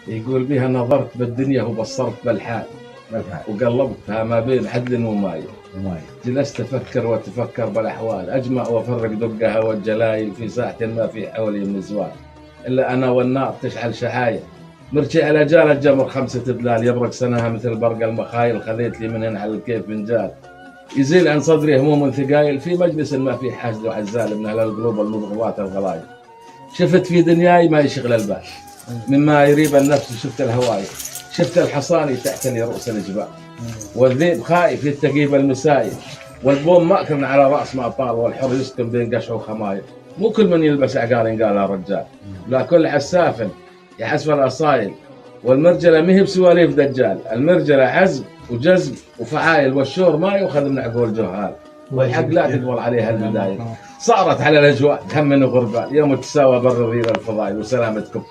يقول بها نظرت بالدنيا وبصرت بالحال وقلبتها ما بين عدل وماي. جلست أفكر وتفكر بالأحوال، أجمع وأفرق دقها والجلايل في ساعة ما في حولي من زوال، إلا أنا والنار تشعل شعاية. مرجع على جال الجمر 5 دلال، يبرق سنها مثل برق المخايل، خذيت لي منهن على الكيف فنجال يزيل عن صدري هموم ثقايل، في مجلس ما في حاسد وعزال من أهل القلوب المبغضات الغلايل. شفت في دنياي ما يشغل البال مما يريب النفس، شفت الهواي، شفت الحصاني تحتني رؤوس الجبال، والذئب خايف يتقي بالمسايل، والبوم مأكل على رأس ما طال، والحر يسكن بين قشع وخمايل. مو كل من يلبس عقال قالها رجال، لا كل عساف يحسب الأصايل، والمرجلة مهي بسواليف دجال، المرجلة عزم وجزم وفعايل، والشور ما يؤخذ من عقول جهال، والحق لا تقبل عليها البدايل. صارت على الأجواء هم من غربال، يوم تساوى بر الريل الفضايل وسلامتكم.